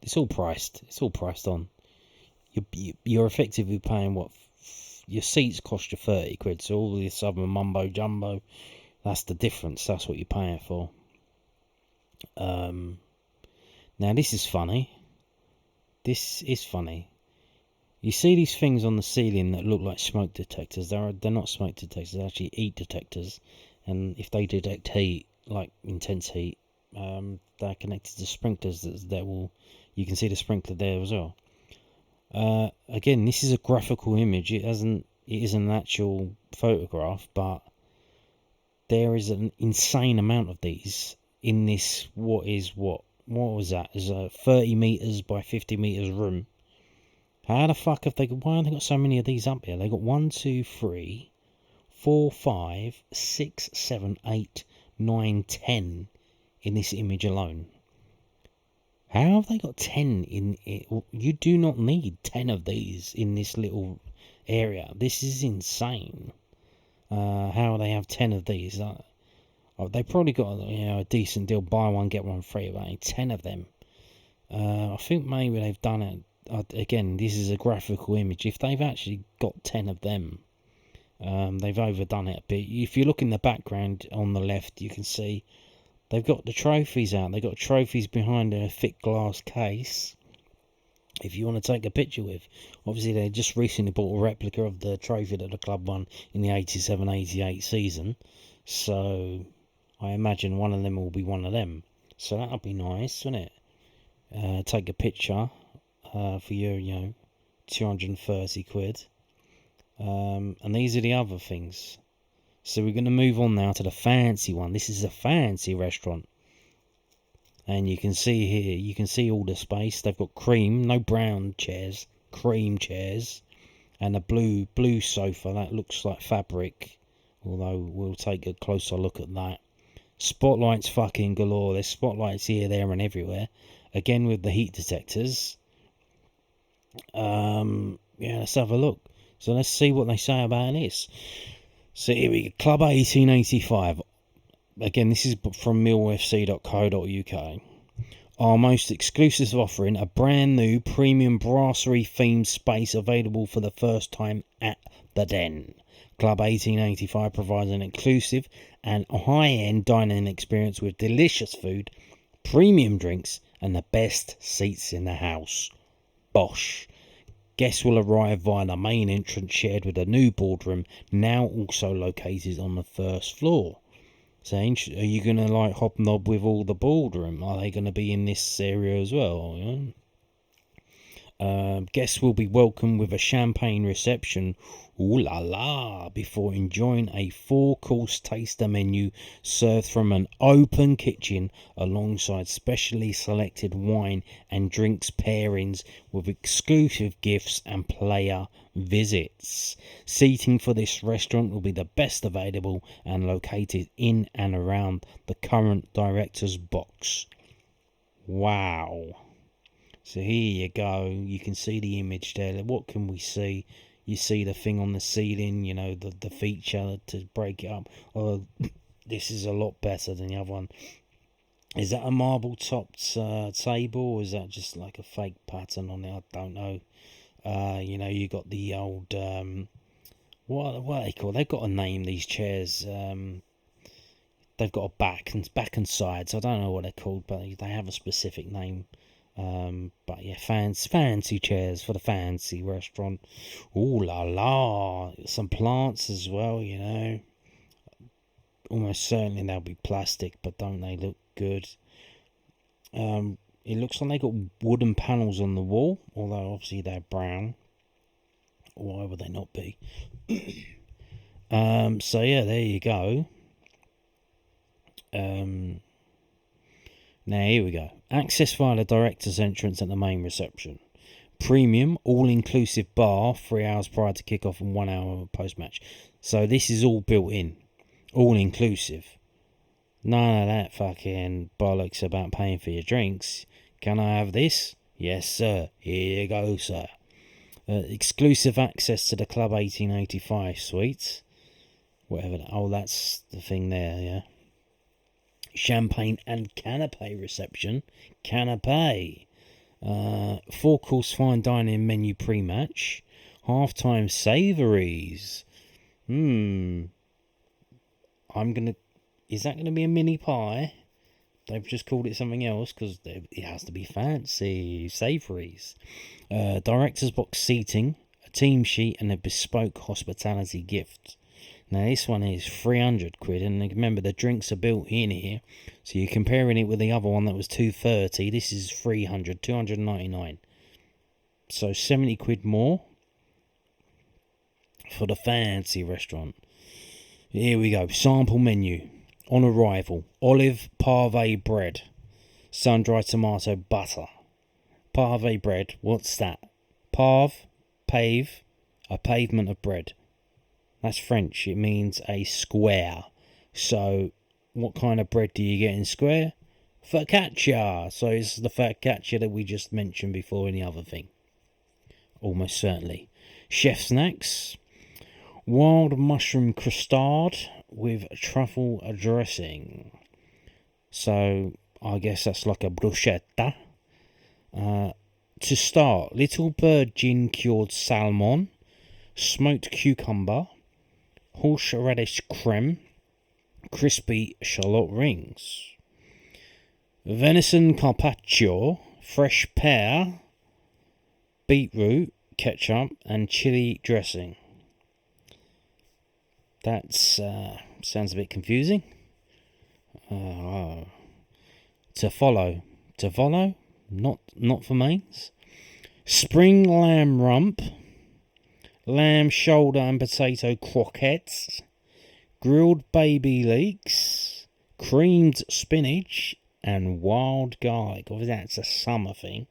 it's all priced. It's all priced on. You're effectively paying what? Your seats cost you 30 quid. So all this other mumbo jumbo, that's the difference. That's what you're paying for. Now this is funny. This is funny. You see these things on the ceiling that look like smoke detectors. They're not smoke detectors. They're actually heat detectors. And if they detect heat, like intense heat, they're connected to sprinklers that will. You can see the sprinkler there as well. Again, this is a graphical image. It is an actual photograph, but there is an insane amount of these in this. What was that? Is a 30 meters by 50 meters room. How the fuck have they? Why have they got so many of these up here? They got 1, 2, 3, 4, 5, 6, 7, 8, 9, 10 in this image alone. How have they got 10 in it? You do not need 10 of these in this little area. This is insane. How they have 10 of these? They probably got a decent deal. Buy one get one free. But 10 of them. I think maybe they've done it. Again, this is a graphical image. If they've actually got 10 of them, they've overdone it a bit. If you look in the background on the left, you can see they've got the trophies out. They've got trophies behind a thick glass case. If you want to take a picture with. Obviously, they just recently bought a replica of the trophy that the club won in the 87-88 season. So, I imagine one of them will be one of them. So, that'll be nice, wouldn't it? Take a picture. For your, 230 quid. And these are the other things. So we're going to move on now to the fancy one. This is a fancy restaurant. And you can see here, all the space. They've got cream, no brown chairs, cream chairs. And a blue sofa that looks like fabric. Although we'll take a closer look at that. Spotlights fucking galore. There's spotlights here, there and everywhere. Again with the heat detectors. Let's have a look. So let's see what they say about this. So here we go. Club 1885. Again, this is from millwallfc.co.uk. Our most exclusive offering, a brand new premium brasserie themed space available for the first time at the Den. Club 1885 provides an inclusive and high-end dining experience with delicious food, premium drinks, and the best seats in the house. Bosh. Guests will arrive via the main entrance shared with a new boardroom, now also located on the first floor. So, are you going to hobnob with all the boardroom? Are they going to be in this area as well? Guests will be welcomed with a champagne reception, ooh la la, before enjoying a 4-course taster menu served from an open kitchen alongside specially selected wine and drinks pairings with exclusive gifts and player visits. Seating for this restaurant will be the best available and located in and around the current director's box. Wow. So here you go. You can see the image there. What can we see? You see the thing on the ceiling, you know, the feature to break it up. Oh, this is a lot better than the other one. Is that a marble-topped table, or is that just like a fake pattern on it? I don't know. You know, you got the old what are they called? They've got a name, these chairs. They've got a back and sides. I don't know what they're called, but they have a specific name. But yeah, fancy chairs for the fancy restaurant. Ooh la la, some plants as well, you know. Almost certainly they'll be plastic, but don't they look good? It looks like they got wooden panels on the wall, although obviously they're brown. Why would they not be? So yeah, there you go. Now here we go. Access via the director's entrance at the main reception. Premium, all-inclusive bar, 3 hours prior to kick-off and 1 hour post-match. So this is all built in. All-inclusive. None of that fucking bollocks about paying for your drinks. Can I have this? Yes, sir. Here you go, sir. Exclusive access to the Club 1885 suites. Whatever. Oh, that's the thing there, yeah. Champagne and canapé reception. Canapé. 4-course fine dining menu pre-match. Half-time savouries. Is that gonna be a mini pie? They've just called it something else because it has to be fancy. Savouries. Director's box seating, a team sheet, and a bespoke hospitality gift. Now this one is 300 quid, and remember the drinks are built in here, so you're comparing it with the other one that was 230. This is 300, 299. So 70 quid more for the fancy restaurant. Here we go. Sample menu. On arrival, olive parve bread, sun-dried tomato butter. Parve bread, what's that? Pave, a pavement of bread. That's French. It means a square. So, what kind of bread do you get in square? Focaccia. So it's the focaccia that we just mentioned before in the other thing. Almost certainly. Chef snacks. Wild mushroom custard with truffle dressing. So, I guess that's like a bruschetta. To start, little bird gin cured salmon, smoked cucumber, horseradish creme, crispy shallot rings, venison carpaccio, fresh pear, beetroot, ketchup, and chili dressing. That sounds a bit confusing. To follow, not for mains. Spring lamb rump, lamb shoulder and potato croquettes, grilled baby leeks, creamed spinach, and wild garlic. Obviously, that's a summer thing.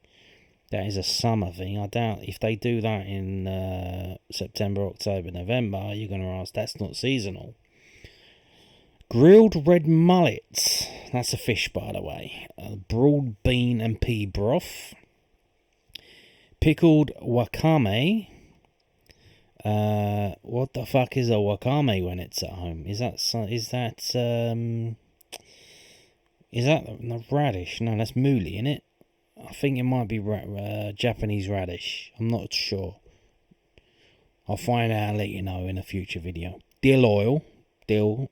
That is a summer thing. I doubt if they do that in September, October, November, you're going to ask, that's not seasonal. Grilled red mullet. That's a fish, by the way. Broiled bean and pea broth. Pickled wakame. What the fuck is a wakame when it's at home? Is that radish? No, that's mooli, isn't it? I think it might be Japanese radish. I'm not sure. I'll find out and let you know in a future video. Dill oil. Dill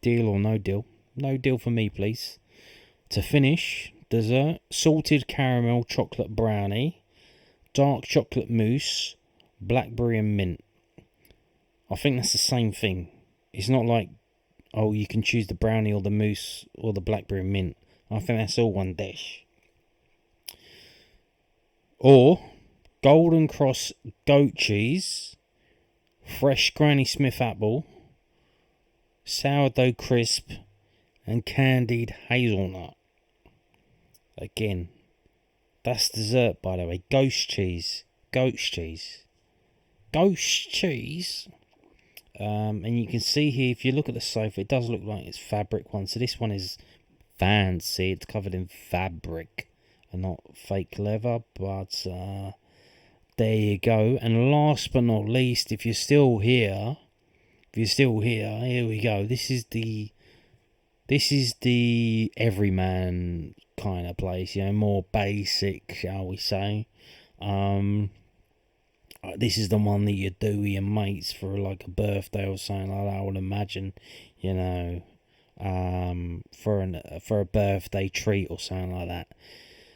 or no dill? No dill for me, please. To finish, dessert. Salted caramel chocolate brownie. Dark chocolate mousse. Blackberry and mint. I think that's the same thing. It's not like, oh, you can choose the brownie or the mousse or the blackberry and mint. I think that's all one dish. Or Golden Cross goat cheese, fresh Granny Smith apple, sourdough crisp, and candied hazelnut. Again, that's dessert, by the way. Ghost cheese. And you can see here, if you look at the sofa, it does look like it's fabric one. So this one is fancy. It's covered in fabric and not fake leather. But there you go. And last but not least, if you're still here, here we go. This is the everyman kind of place, more basic, shall we say. This is the one that you do with your mates for like a birthday or something like that, I would imagine, for a birthday treat or something like that.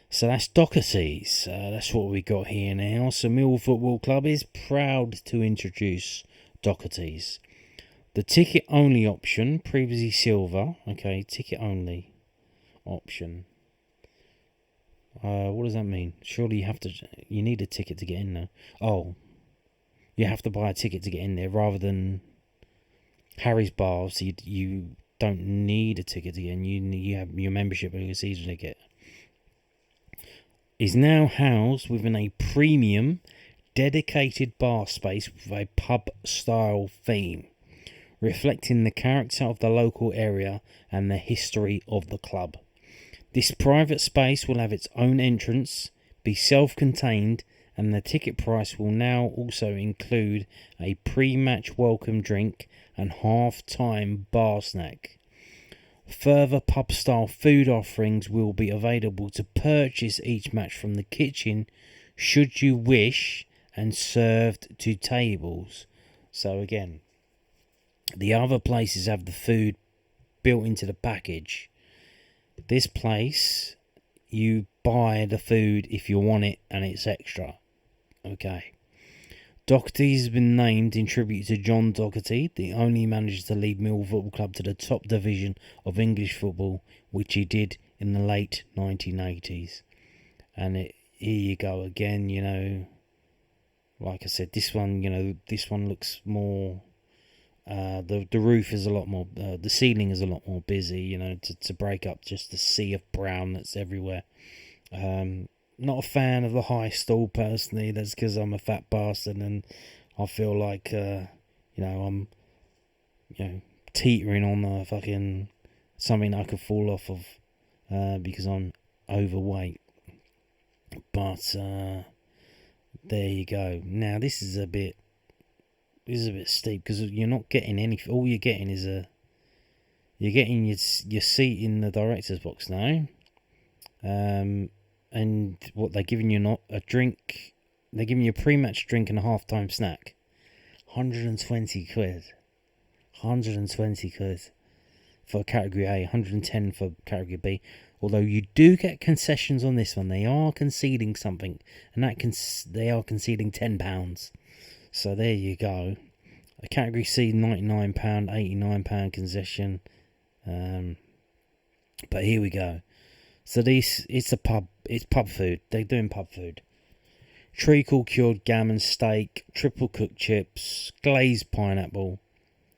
So that's Doherty's. That's what we got here now. So Millwall Football Club is proud to introduce Doherty's. The ticket only option, previously silver. Okay, ticket only option. What does that mean? Surely you need a ticket to get in there. Oh, you have to buy a ticket to get in there rather than Harry's Bar. So you don't need a ticket to get in. You have your membership and a season ticket. Is now housed within a premium, dedicated bar space with a pub-style theme, reflecting the character of the local area and the history of the club. This private space will have its own entrance, be self-contained, and the ticket price will now also include a pre-match welcome drink and half-time bar snack. Further pub-style food offerings will be available to purchase each match from the kitchen, should you wish, and served to tables. So again, the other places have the food built into the package. This place, you buy the food if you want it, and it's extra. Okay. Doherty's has been named in tribute to John Doherty, the only manager to lead Millwall Football Club to the top division of English football, which he did in the late 1980s. And here you go again, like I said, this one looks more, the roof is a lot more, the ceiling is a lot more busy, to break up just the sea of brown that's everywhere. Not a fan of the high stool personally. That's because I'm a fat bastard and I feel like I'm teetering on the fucking something I could fall off of because I'm overweight. But there you go. Now this is a bit steep because you're not getting any. All you're getting is you're getting your seat in the director's box now. And what they're giving you, not a drink, they're giving you a pre-match drink and a half-time snack. 120 quid. 120 quid for category A, 110 for category B. Although you do get concessions on this one, they are conceding something, and they are conceding £10. So there you go. A category C, £99, £89 concession. But here we go. So it's pub food. They're doing pub food. Treacle cured gammon steak, triple cooked chips, glazed pineapple.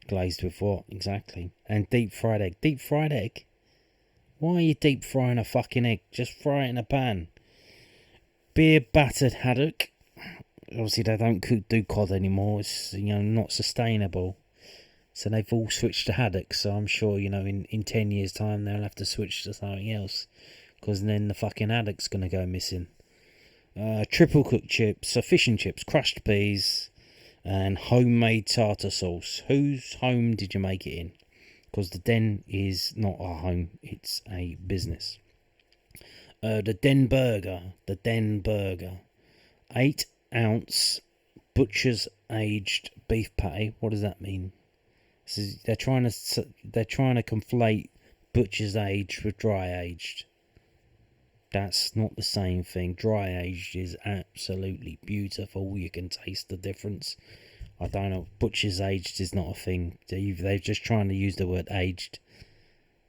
Glazed with what? Exactly. And deep fried egg. Deep fried egg? Why are you deep frying a fucking egg? Just fry it in a pan. Beer battered haddock. Obviously they don't do cod anymore. It's not sustainable. So they've all switched to haddock. So I'm sure, in 10 years' time they'll have to switch to something else. Because then the fucking haddock's going to go missing. Triple cooked chips, fish and chips, crushed peas, and homemade tartar sauce. Whose home did you make it in? Because the Den is not a home, it's a business. The Den Burger. 8-ounce butcher's aged beef patty. What does that mean? They're trying to conflate butcher's aged with dry aged. That's not the same thing. Dry aged is absolutely beautiful. You can taste the difference. I don't know. Butcher's aged is not a thing. They're just trying to use the word aged.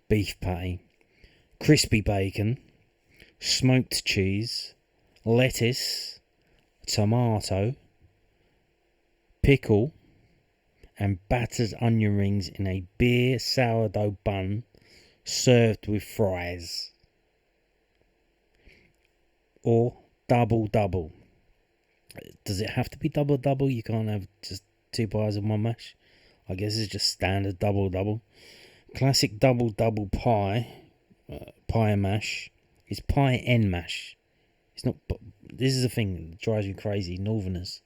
Beef patty. Crispy bacon. Smoked cheese. lettuce, tomato, pickle, and battered onion rings in a beer sourdough bun served with fries. Or double. Does it have to be double? You can't have just 2 pies and 1 mash? I guess it's just standard double. Classic double pie, pie and mash, is pie and mash. It's not. This is the thing that drives me crazy. Northerners,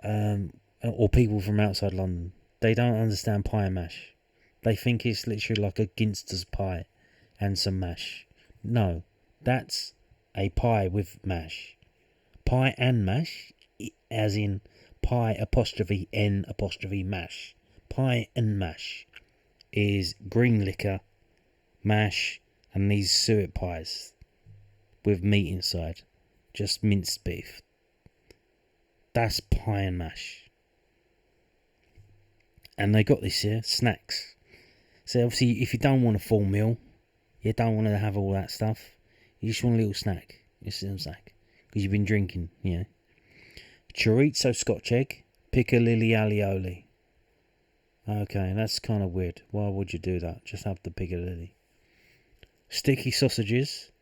or people from outside London, they don't understand pie and mash. They think it's literally like a Ginster's pie and some mash. No, that's a pie with mash. Pie and mash, as in pie apostrophe n apostrophe mash. Pie and mash is green liquor, mash, and these suet pies with meat inside, just minced beef. That's pie and mash. And they got this here, snacks. So obviously, if you don't want a full meal, you don't want to have all that stuff, you just want a little snack. Just a little snack. Because you've been drinking, Chorizo Scotch egg, piccalilli alioli. Okay, that's kind of weird. Why would you do that? Just have the piccalilli. Sticky sausages,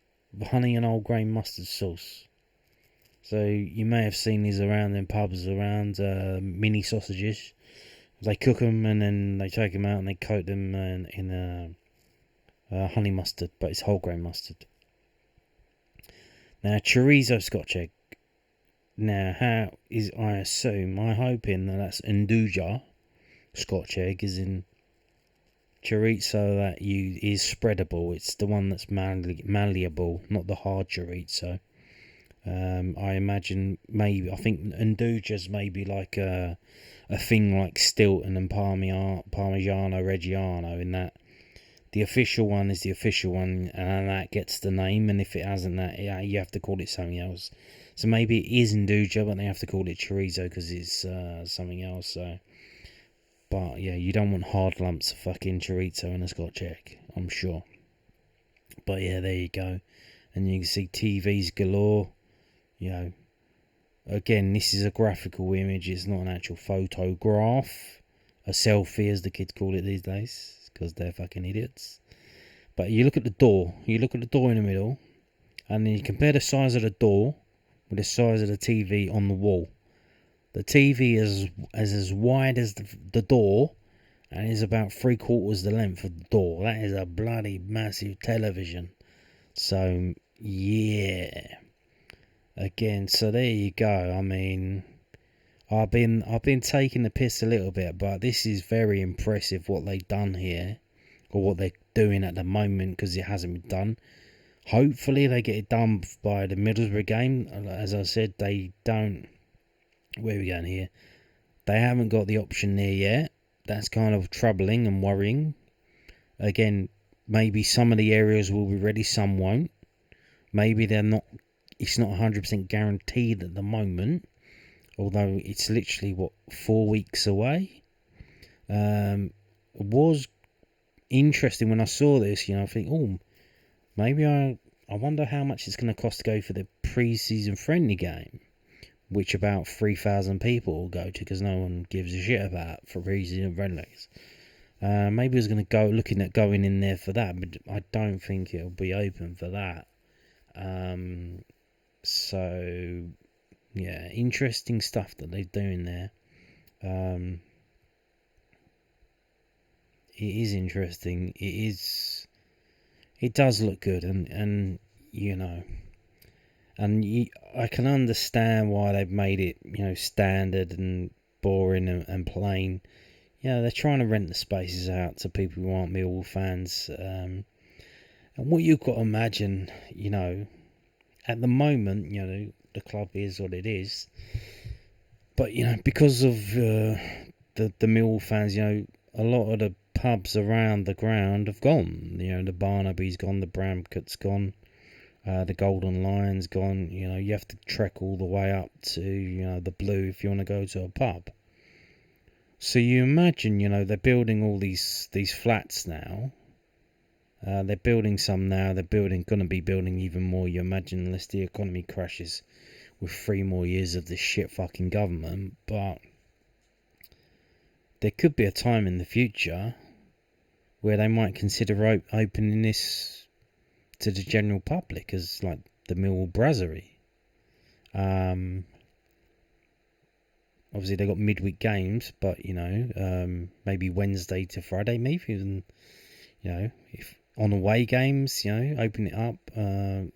honey and whole grain mustard sauce. So you may have seen these around in pubs around, mini sausages. They cook them and then they take them out and they coat them in honey mustard, but it's whole grain mustard. Now, chorizo Scotch egg. Now, how is, I'm hoping that's Nduja Scotch egg, is in chorizo that is spreadable. It's the one that's malleable, not the hard chorizo. I imagine I think Nduja's maybe like a thing like Stilton and Parmigiano Reggiano, in that the official one is the official one, and that gets the name, and if it hasn't that, you have to call it something else. So maybe it is Nduja, but they have to call it chorizo because it's something else. So, but yeah, you don't want hard lumps of fucking chorizo in a Scotch egg, I'm sure. But yeah, there you go. And you can see TVs galore. Again, this is a graphical image. It's not an actual photograph. A selfie, as the kids call it these days, because they're fucking idiots. But you look at the door. You look at the door in the middle, and then you compare the size of the door with the size of the TV on the wall. The TV is as wide as the door, and is about 3/4 the length of the door. That is a bloody massive television. So yeah. Again, so there you go. I mean, I've been taking the piss a little bit, but this is very impressive what they've done here, or what they're doing at the moment, because it hasn't been done. Hopefully they get it done by the Middlesbrough game. As I said, they don't. Where are we going here? They haven't got the option there yet. That's kind of troubling and worrying. Again, maybe some of the areas will be ready, some won't. Maybe they're not. It's not 100% guaranteed at the moment, although it's literally 4 weeks away. It was interesting when I saw this. I think, maybe I wonder how much it's going to cost to go for the pre-season friendly game, which about 3,000 people will go to, because no one gives a shit about for pre-season friendlies. Maybe I was going to go looking at going in there for that, but I don't think it'll be open for that. So yeah, interesting stuff that they're doing there. It is interesting. It does look good, and I can understand why they've made it standard and boring and plain. They're trying to rent the spaces out to people who aren't Millwall fans. And what you've got to imagine, at the moment, the club is what it is. But, because of the Millwall fans, a lot of the pubs around the ground have gone. The Barnaby's gone, the Bramcott's gone, the Golden Lion's gone. You have to trek all the way up to, the Blue if you want to go to a pub. So you imagine, they're building all these flats now. They're building some now. They're going to be building even more. You imagine, unless the economy crashes with 3 more years of this shit fucking government. But there could be a time in the future where they might consider opening this to the general public as like the Millwall Brasserie. Obviously they got midweek games, but maybe Wednesday to Friday, maybe even, if on away games, open it up.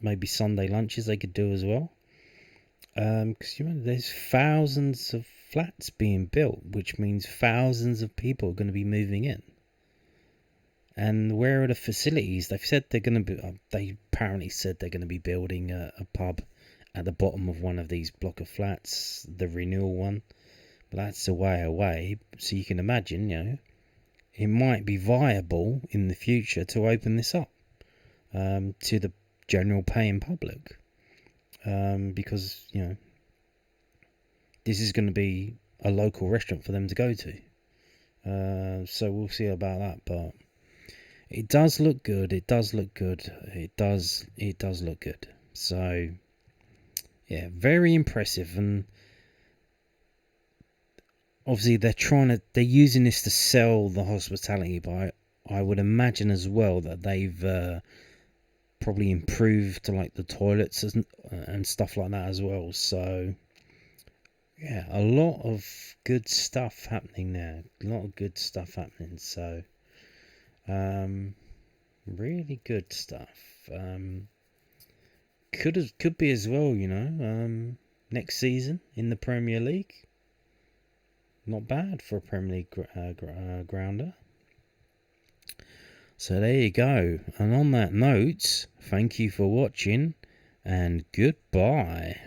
Maybe Sunday lunches they could do as well. Because there's thousands of flats being built, which means thousands of people are going to be moving in. And where are the facilities? They've said they're going to be. They apparently said they're going to be building a pub at the bottom of one of these block of flats, the renewal one. But that's a way away. So you can imagine, it might be viable in the future to open this up to the general paying public, because this is going to be a local restaurant for them to go to. So we'll see about that, but. It does look good. It does look good. It does look good. So, yeah, very impressive. And obviously they're using this to sell the hospitality, but I would imagine as well that they've probably improved like the toilets and stuff like that as well. So, yeah, a lot of good stuff happening there. A lot of good stuff happening. So. Really good stuff. Could be as well, next season in the Premier League. Not bad for a Premier League grounder. So there you go. And on that note, thank you for watching and goodbye.